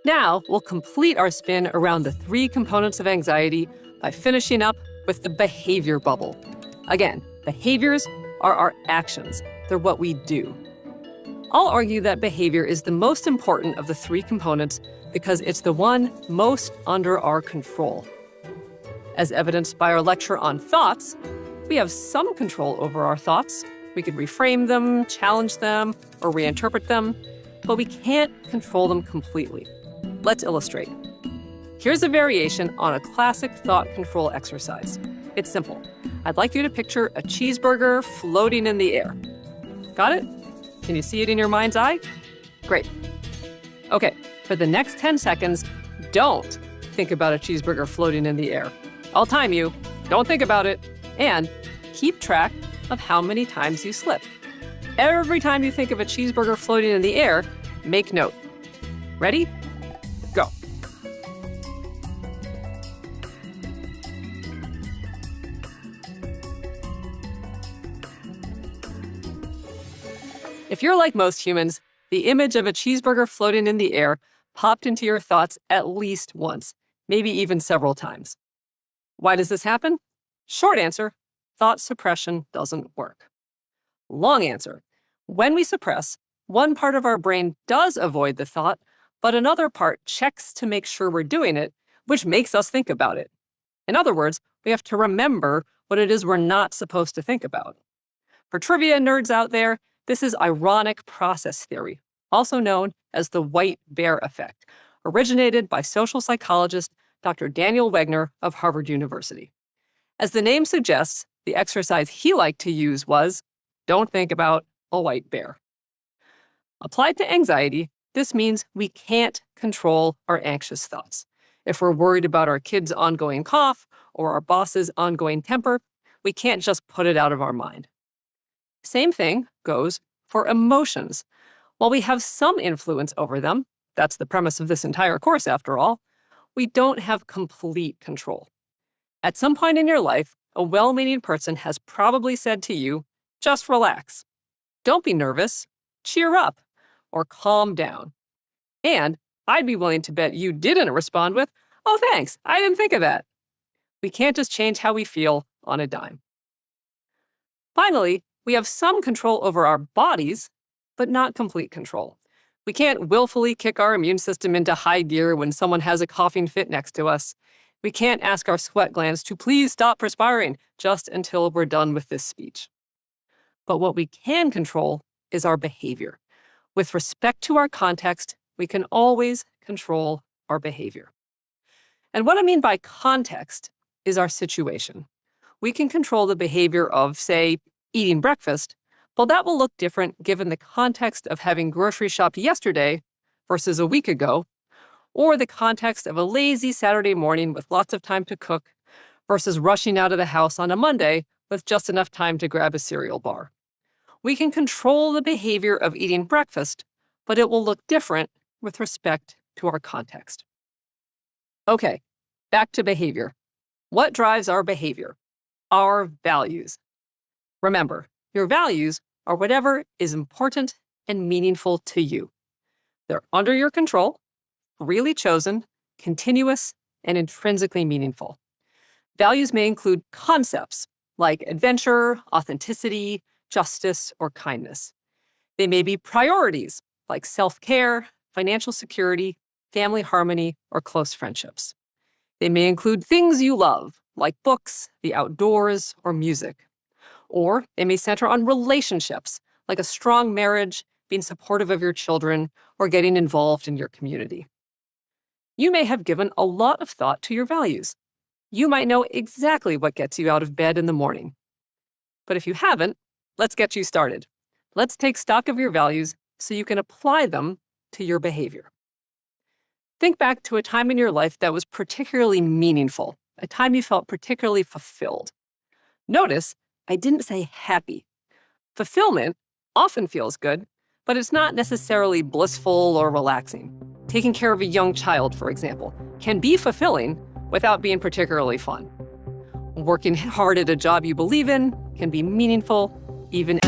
Now, we'll complete our spin around the 3 components of anxiety by finishing up with the behavior bubble. Again, behaviors are our actions. They're what we do. I'll argue that behavior is the most important of the 3 components because it's the one most under our control. As evidenced by our lecture on thoughts, we have some control over our thoughts. We can reframe them, challenge them, or reinterpret them, but we can't control them completely. Let's illustrate. Here's a variation on a classic thought control exercise. It's simple. I'd like you to picture a cheeseburger floating in the air. Got it? Can you see it in your mind's eye? Great. Okay, for the next 10 seconds, don't think about a cheeseburger floating in the air. I'll time you. Don't think about it. And keep track of how many times you slip. Every time you think of a cheeseburger floating in the air, make note. Ready? Go. If you're like most humans, the image of a cheeseburger floating in the air popped into your thoughts at least once, maybe even several times. Why does this happen? Short answer, thought suppression doesn't work. Long answer, when we suppress, one part of our brain does avoid the thought, but another part checks to make sure we're doing it, which makes us think about it. In other words, we have to remember what it is we're not supposed to think about. For trivia nerds out there, this is ironic process theory, also known as the white bear effect, originated by social psychologist Dr. Daniel Wegner of Harvard University. As the name suggests, the exercise he liked to use was, don't think about a white bear. Applied to anxiety, this means we can't control our anxious thoughts. If we're worried about our kid's ongoing cough or our boss's ongoing temper, we can't just put it out of our mind. Same thing goes for emotions. While we have some influence over them, that's the premise of this entire course after all, we don't have complete control. At some point in your life, a well-meaning person has probably said to you, just relax. Don't be nervous, cheer up, or calm down. And I'd be willing to bet you didn't respond with, oh, thanks, I didn't think of that. We can't just change how we feel on a dime. Finally, we have some control over our bodies, but not complete control. We can't willfully kick our immune system into high gear when someone has a coughing fit next to us. We can't ask our sweat glands to please stop perspiring just until we're done with this speech. But what we can control is our behavior. With respect to our context, we can always control our behavior. And what I mean by context is our situation. We can control the behavior of, say, eating breakfast, well, that will look different given the context of having grocery shopped yesterday versus a week ago, or the context of a lazy Saturday morning with lots of time to cook versus rushing out of the house on a Monday with just enough time to grab a cereal bar. We can control the behavior of eating breakfast, but it will look different with respect to our context. Okay, back to behavior. What drives our behavior? Our values. Remember, your values are whatever is important and meaningful to you. They're under your control, freely chosen, continuous, and intrinsically meaningful. Values may include concepts like adventure, authenticity, justice, or kindness. They may be priorities like self-care, financial security, family harmony, or close friendships. They may include things you love, like books, the outdoors, or music. Or they may center on relationships, like a strong marriage, being supportive of your children, or getting involved in your community. You may have given a lot of thought to your values. You might know exactly what gets you out of bed in the morning. But if you haven't, let's get you started. Let's take stock of your values so you can apply them to your behavior. Think back to a time in your life that was particularly meaningful, a time you felt particularly fulfilled. Notice, I didn't say happy. Fulfillment often feels good, but it's not necessarily blissful or relaxing. Taking care of a young child, for example, can be fulfilling without being particularly fun. Working hard at a job you believe in can be meaningful, even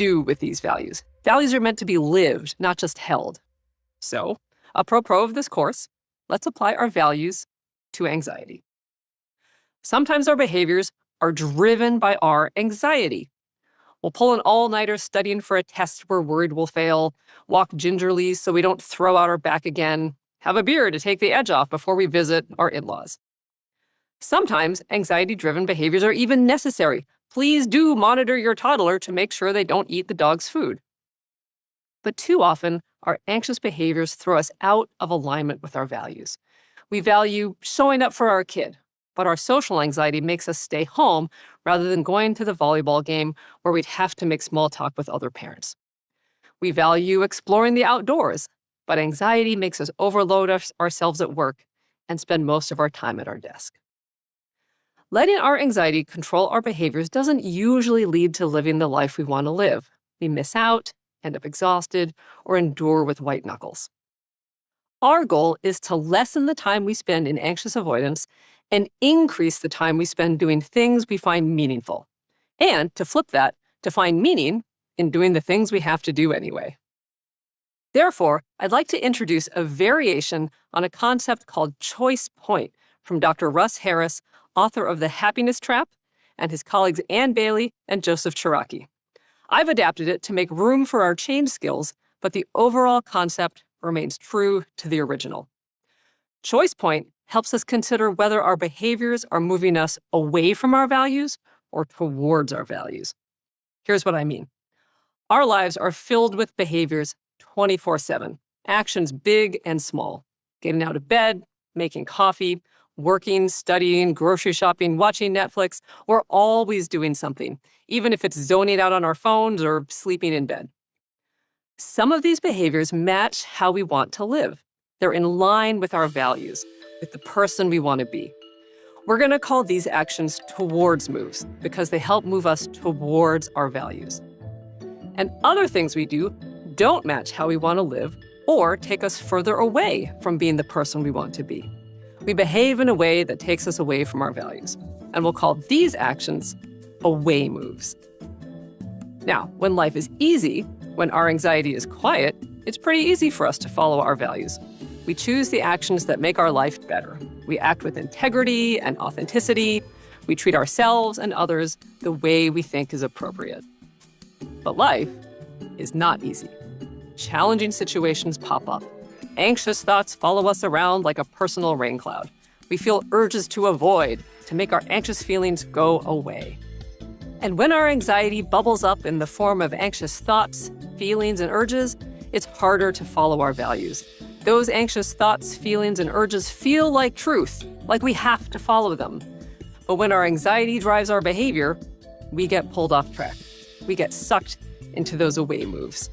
do with these values? Values are meant to be lived, not just held. So, apropos of this course, let's apply our values to anxiety. Sometimes our behaviors are driven by our anxiety. We'll pull an all-nighter studying for a test we're worried we'll fail, walk gingerly so we don't throw out our back again, have a beer to take the edge off before we visit our in-laws. Sometimes anxiety-driven behaviors are even necessary. Please do monitor your toddler to make sure they don't eat the dog's food. But too often, our anxious behaviors throw us out of alignment with our values. We value showing up for our kid, but our social anxiety makes us stay home rather than going to the volleyball game where we'd have to make small talk with other parents. We value exploring the outdoors, but anxiety makes us overload ourselves at work and spend most of our time at our desk. Letting our anxiety control our behaviors doesn't usually lead to living the life we want to live. We miss out, end up exhausted, or endure with white knuckles. Our goal is to lessen the time we spend in anxious avoidance and increase the time we spend doing things we find meaningful. And to flip that, to find meaning in doing the things we have to do anyway. Therefore, I'd like to introduce a variation on a concept called choice point from Dr. Russ Harris, author of The Happiness Trap, and his colleagues Ann Bailey and Joseph Chiraki. I've adapted it to make room for our change skills, but the overall concept remains true to the original. Choice point helps us consider whether our behaviors are moving us away from our values or towards our values. Here's what I mean. Our lives are filled with behaviors 24/7, actions big and small. Getting out of bed, making coffee, working, studying, grocery shopping, watching Netflix. We're always doing something, even if it's zoning out on our phones or sleeping in bed. Some of these behaviors match how we want to live. They're in line with our values, with the person we want to be. We're going to call these actions towards moves because they help move us towards our values. And other things we do don't match how we want to live or take us further away from being the person we want to be. We behave in a way that takes us away from our values, and we'll call these actions away moves. Now, when life is easy, when our anxiety is quiet, it's pretty easy for us to follow our values. We choose the actions that make our life better. We act with integrity and authenticity. We treat ourselves and others the way we think is appropriate. But life is not easy. Challenging situations pop up. Anxious thoughts follow us around like a personal rain cloud. We feel urges to avoid, to make our anxious feelings go away. And when our anxiety bubbles up in the form of anxious thoughts, feelings, and urges, it's harder to follow our values. Those anxious thoughts, feelings, and urges feel like truth, like we have to follow them. But when our anxiety drives our behavior, we get pulled off track. We get sucked into those away moves.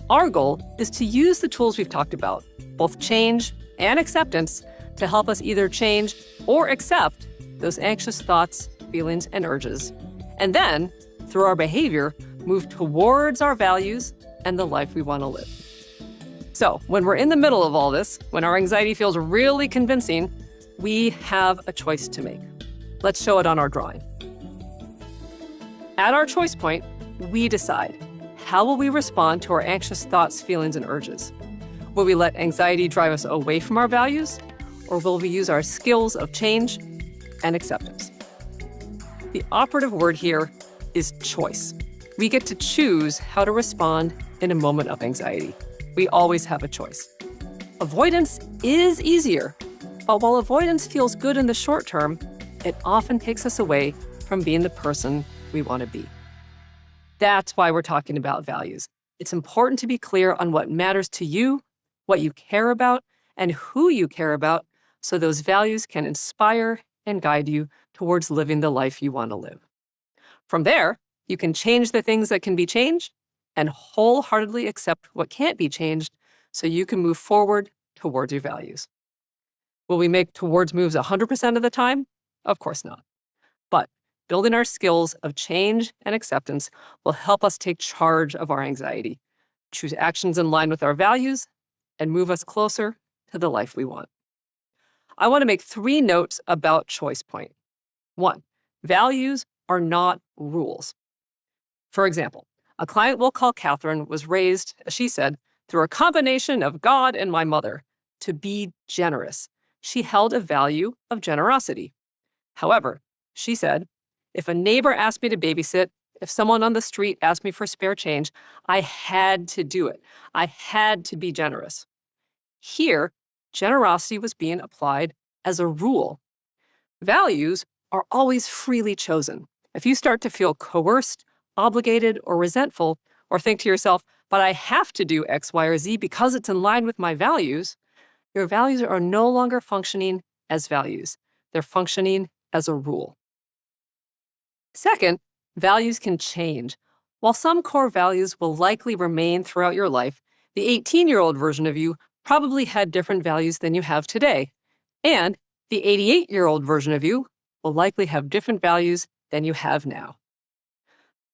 Our goal is to use the tools we've talked about, both change and acceptance, to help us either change or accept those anxious thoughts, feelings, and urges. And then, through our behavior, move towards our values and the life we want to live. So, when we're in the middle of all this, when our anxiety feels really convincing, we have a choice to make. Let's show it on our drawing. At our choice point, we decide. How will we respond to our anxious thoughts, feelings, and urges? Will we let anxiety drive us away from our values, or will we use our skills of change and acceptance? The operative word here is choice. We get to choose how to respond in a moment of anxiety. We always have a choice. Avoidance is easier, but while avoidance feels good in the short term, it often takes us away from being the person we want to be. That's why we're talking about values. It's important to be clear on what matters to you, what you care about, and who you care about, so those values can inspire and guide you towards living the life you want to live. From there, you can change the things that can be changed and wholeheartedly accept what can't be changed so you can move forward towards your values. Will we make towards moves 100% of the time? Of course not. But building our skills of change and acceptance will help us take charge of our anxiety, choose actions in line with our values, and move us closer to the life we want. I want to make 3 notes about choice point. 1, values are not rules. For example, A client we'll call Catherine was raised, as she said, through a combination of God and my mother, to be generous. She held a value of generosity. However, she said, if a neighbor asked me to babysit, if someone on the street asked me for spare change, I had to do it. I had to be generous. Here, generosity was being applied as a rule. Values are always freely chosen. If you start to feel coerced, obligated, or resentful, or think to yourself, but I have to do X, Y, or Z because it's in line with my values, your values are no longer functioning as values. They're functioning as a rule. Second, values can change. While some core values will likely remain throughout your life, the 18-year-old version of you probably had different values than you have today. And the 88-year-old version of you will likely have different values than you have now.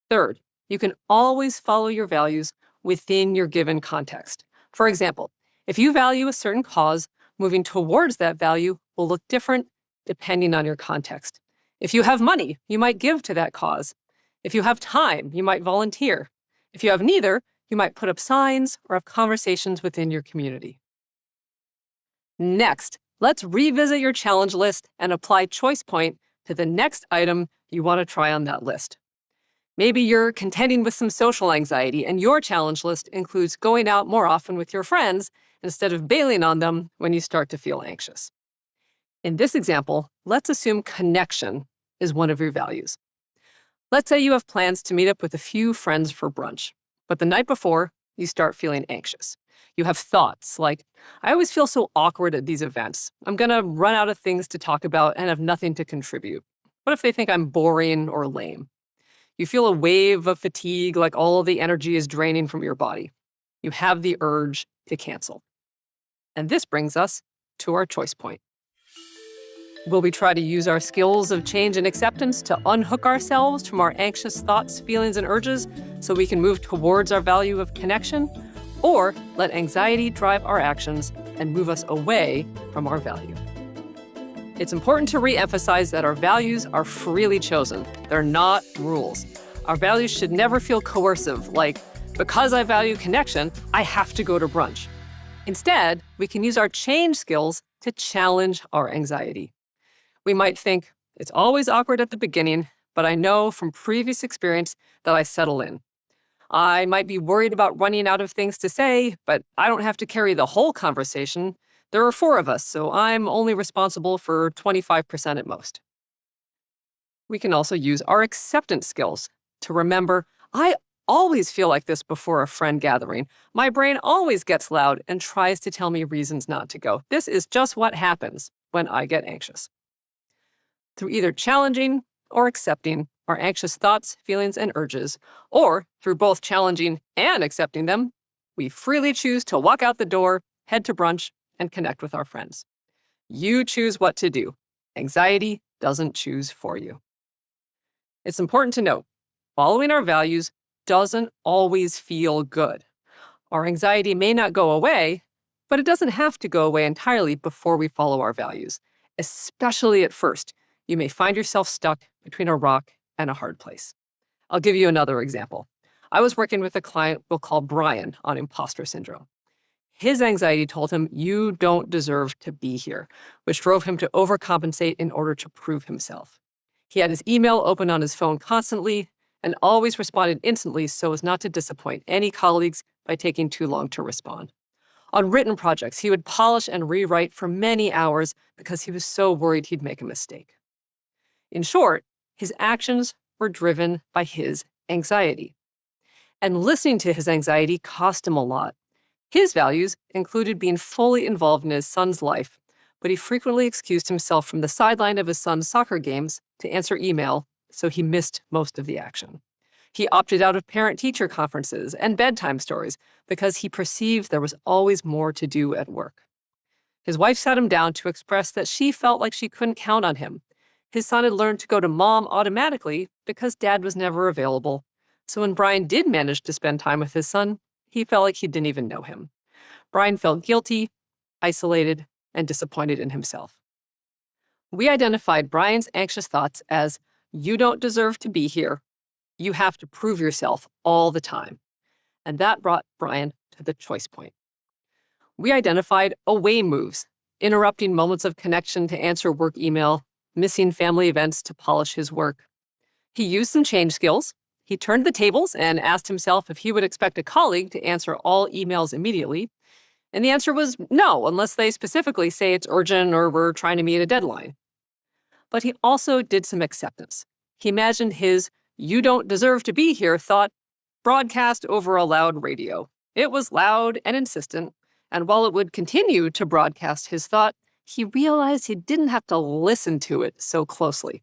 Third, you can always follow your values within your given context. For example, if you value a certain cause, moving towards that value will look different depending on your context. If you have money, you might give to that cause. If you have time, you might volunteer. If you have neither, you might put up signs or have conversations within your community. Next, let's revisit your challenge list and apply ChoicePoint to the next item you want to try on that list. Maybe you're contending with some social anxiety and your challenge list includes going out more often with your friends instead of bailing on them when you start to feel anxious. In this example, let's assume connection is one of your values. Let's say you have plans to meet up with a few friends for brunch, but the night before, you start feeling anxious. You have thoughts like, I always feel so awkward at these events. I'm going to run out of things to talk about and have nothing to contribute. What if they think I'm boring or lame? You feel a wave of fatigue, like all of the energy is draining from your body. You have the urge to cancel. And this brings us to our choice point. Will we try to use our skills of change and acceptance to unhook ourselves from our anxious thoughts, feelings, and urges so we can move towards our value of connection? Or let anxiety drive our actions and move us away from our value? It's important to re-emphasize that our values are freely chosen. They're not rules. Our values should never feel coercive, like, because I value connection, I have to go to brunch. Instead, we can use our change skills to challenge our anxiety. We might think, it's always awkward at the beginning, but I know from previous experience that I settle in. I might be worried about running out of things to say, but I don't have to carry the whole conversation. There are 4 of us, so I'm only responsible for 25% at most. We can also use our acceptance skills to remember, I always feel like this before a friend gathering. My brain always gets loud and tries to tell me reasons not to go. This is just what happens when I get anxious. Through either challenging or accepting our anxious thoughts, feelings, and urges, or through both challenging and accepting them, we freely choose to walk out the door, head to brunch, and connect with our friends. You choose what to do. Anxiety doesn't choose for you. It's important to note, following our values doesn't always feel good. Our anxiety may not go away, but it doesn't have to go away entirely before we follow our values. Especially at first, you may find yourself stuck between a rock and a hard place. I'll give you another example. I was working with a client we'll call Brian on imposter syndrome. His anxiety told him, you don't deserve to be here, which drove him to overcompensate in order to prove himself. He had his email open on his phone constantly and always responded instantly so as not to disappoint any colleagues by taking too long to respond. On written projects, he would polish and rewrite for many hours because he was so worried he'd make a mistake. In short, his actions were driven by his anxiety. And listening to his anxiety cost him a lot. His values included being fully involved in his son's life, but he frequently excused himself from the sideline of his son's soccer games to answer email, so he missed most of the action. He opted out of parent-teacher conferences and bedtime stories because he perceived there was always more to do at work. His wife sat him down to express that she felt like she couldn't count on him. His son had learned to go to mom automatically because dad was never available. So when Brian did manage to spend time with his son, he felt like he didn't even know him. Brian felt guilty, isolated, and disappointed in himself. We identified Brian's anxious thoughts as, you don't deserve to be here, You have to prove yourself all the time. And that brought Brian to the choice point. We identified away moves, interrupting moments of connection to answer work email, missing family events to polish his work. He used some change skills. He turned the tables and asked himself if he would expect a colleague to answer all emails immediately. And the answer was no, unless they specifically say it's urgent or we're trying to meet a deadline. But he also did some acceptance. He imagined his "you don't deserve to be here" thought broadcast over a loud radio. It was loud and insistent, and while it would continue to broadcast his thought, he realized he didn't have to listen to it so closely.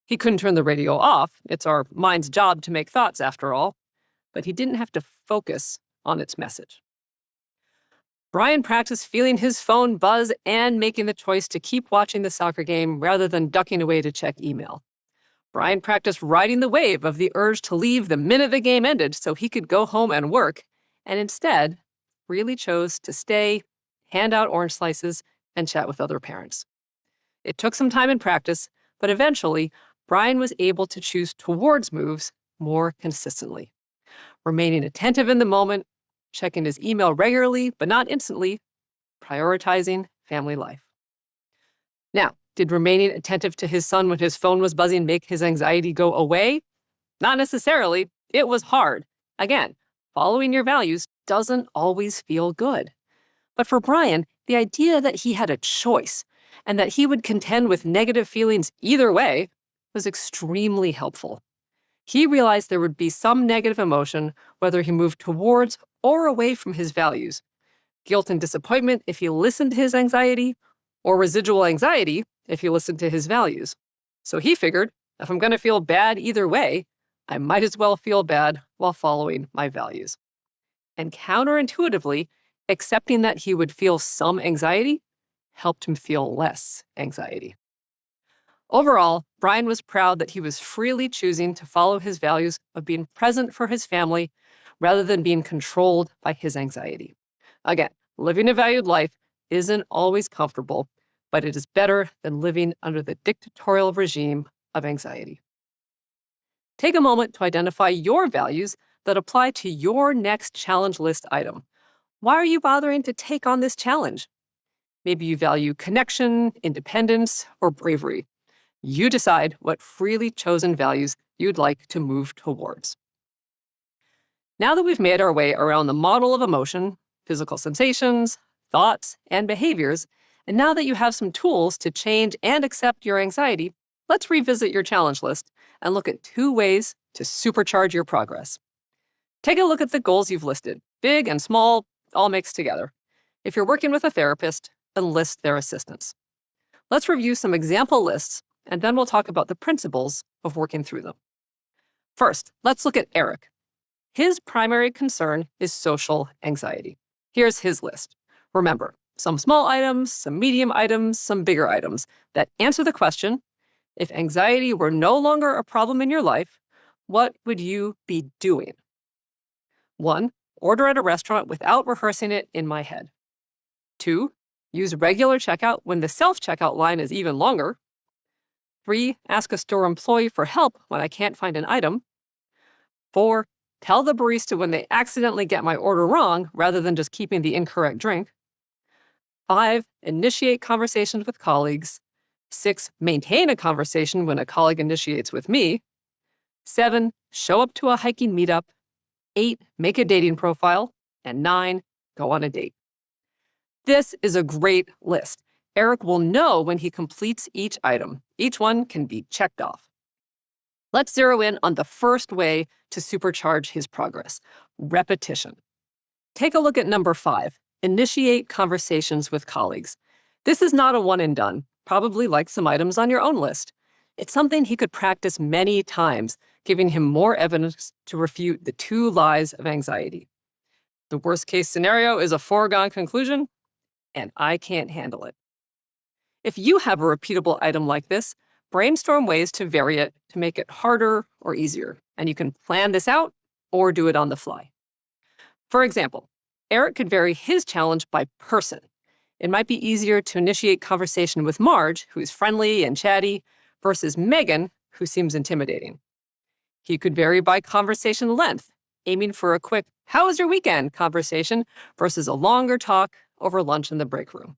He couldn't turn the radio off. It's our mind's job to make thoughts, after all. But he didn't have to focus on its message. Brian practiced feeling his phone buzz and making the choice to keep watching the soccer game rather than ducking away to check email. Brian practiced riding the wave of the urge to leave the minute the game ended so he could go home and work, and instead really chose to stay, hand out orange slices, and chat with other parents. It took some time and practice, but eventually, Brian was able to choose towards moves more consistently, remaining attentive in the moment, checking his email regularly, but not instantly, prioritizing family life. Now, did remaining attentive to his son when his phone was buzzing make his anxiety go away? Not necessarily. It was hard. Again, following your values doesn't always feel good. But for Brian, the idea that he had a choice and that he would contend with negative feelings either way was extremely helpful. He realized there would be some negative emotion whether he moved towards or away from his values. Guilt and disappointment if he listened to his anxiety, or residual anxiety if he listened to his values. So he figured, if I'm going to feel bad either way, I might as well feel bad while following my values. And counterintuitively, accepting that he would feel some anxiety helped him feel less anxiety. Overall, Brian was proud that he was freely choosing to follow his values of being present for his family rather than being controlled by his anxiety. Again, living a valued life isn't always comfortable, but it is better than living under the dictatorial regime of anxiety. Take a moment to identify your values that apply to your next challenge list item. Why are you bothering to take on this challenge? Maybe you value connection, independence, or bravery. You decide what freely chosen values you'd like to move towards. Now that we've made our way around the model of emotion, physical sensations, thoughts, and behaviors, and now that you have some tools to change and accept your anxiety, let's revisit your challenge list and look at 2 ways to supercharge your progress. Take a look at the goals you've listed, big and small, all mixed together. If you're working with a therapist, then list their assistance. Let's review some example lists, and then we'll talk about the principles of working through them. First, let's look at Eric. His primary concern is social anxiety. Here's his list. Remember, some small items, some medium items, some bigger items that answer the question, if anxiety were no longer a problem in your life, what would you be doing? 1, order at a restaurant without rehearsing it in my head. 2, use regular checkout when the self-checkout line is even longer. 3, ask a store employee for help when I can't find an item. 4, tell the barista when they accidentally get my order wrong rather than just keeping the incorrect drink. 5, initiate conversations with colleagues. 6, maintain a conversation when a colleague initiates with me. 7, show up to a hiking meetup. 8, make a dating profile. And 9, go on a date. This is a great list. Eric will know when he completes each item. Each one can be checked off. Let's zero in on the first way to supercharge his progress: repetition. Take a look at number 5, initiate conversations with colleagues. This is not a one and done, probably like some items on your own list. It's something he could practice many times, giving him more evidence to refute the 2 lies of anxiety. The worst case scenario is a foregone conclusion, and I can't handle it. If you have a repeatable item like this, brainstorm ways to vary it to make it harder or easier, and you can plan this out or do it on the fly. For example, Eric could vary his challenge by person. It might be easier to initiate conversation with Marge, who's friendly and chatty, versus Megan, who seems intimidating. He could vary by conversation length, aiming for a quick, "How was your weekend?" conversation versus a longer talk over lunch in the break room.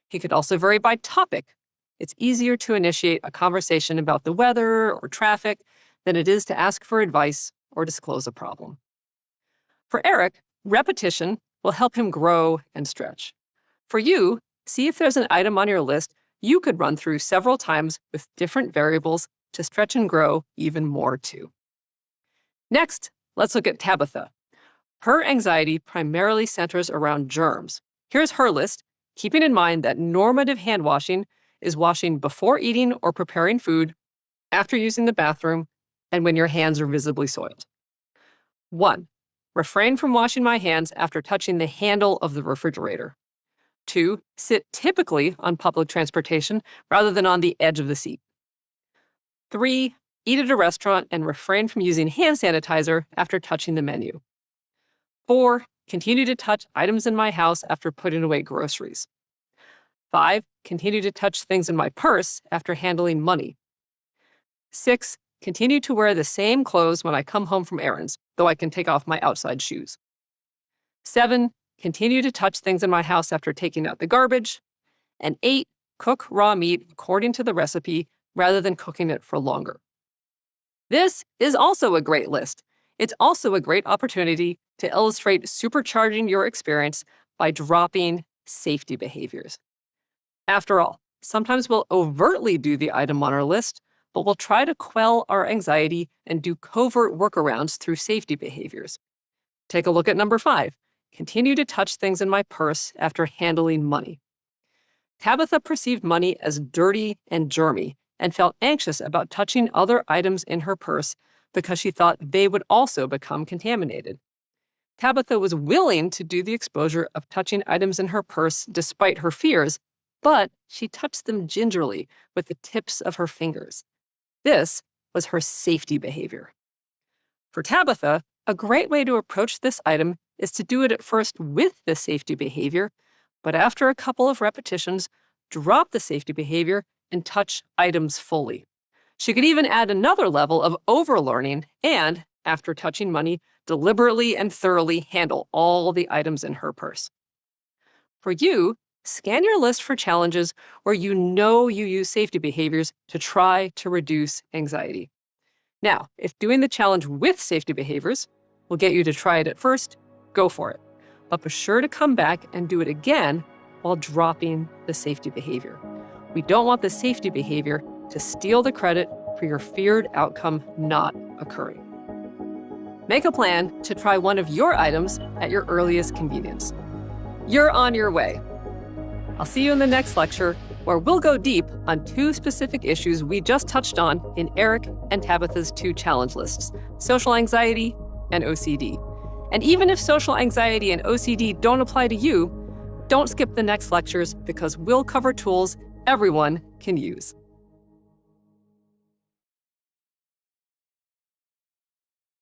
He could also vary by topic. It's easier to initiate a conversation about the weather or traffic than it is to ask for advice or disclose a problem. For Eric, repetition will help him grow and stretch. For you, see if there's an item on your list you could run through several times with different variables to stretch and grow even more too. Next, let's look at Tabitha. Her anxiety primarily centers around germs. Here's her list, keeping in mind that normative hand washing is washing before eating or preparing food, after using the bathroom, and when your hands are visibly soiled. 1. Refrain from washing my hands after touching the handle of the refrigerator. 2. Sit typically on public transportation rather than on the edge of the seat. 3. Eat at a restaurant and refrain from using hand sanitizer after touching the menu. 4. Continue to touch items in my house after putting away groceries. 5. Continue to touch things in my purse after handling money. 6. Continue to wear the same clothes when I come home from errands, though I can take off my outside shoes. 7. Continue to touch things in my house after taking out the garbage. And 8. Cook raw meat according to the recipe rather than cooking it for longer. This is also a great list. It's also a great opportunity to illustrate supercharging your experience by dropping safety behaviors. After all, sometimes we'll overtly do the item on our list, but we'll try to quell our anxiety and do covert workarounds through safety behaviors. Take a look at number 5. Continue to touch things in my purse after handling money. Tabitha perceived money as dirty and germy and felt anxious about touching other items in her purse because she thought they would also become contaminated. Tabitha was willing to do the exposure of touching items in her purse despite her fears, but she touched them gingerly with the tips of her fingers. This was her safety behavior. For Tabitha, a great way to approach this item is to do it at first with the safety behavior, but after a couple of repetitions, drop the safety behavior and touch items fully. She could even add another level of overlearning and, after touching money, deliberately and thoroughly handle all the items in her purse. For you, scan your list for challenges where you know you use safety behaviors to try to reduce anxiety. Now, if doing the challenge with safety behaviors will get you to try it at first, go for it. But be sure to come back and do it again while dropping the safety behavior. We don't want the safety behavior to steal the credit for your feared outcome not occurring. Make a plan to try one of your items at your earliest convenience. You're on your way. I'll see you in the next lecture, where we'll go deep on 2 specific issues we just touched on in Eric and Tabitha's 2 challenge lists: social anxiety and OCD. And even if social anxiety and OCD don't apply to you, don't skip the next lectures because we'll cover tools everyone can use.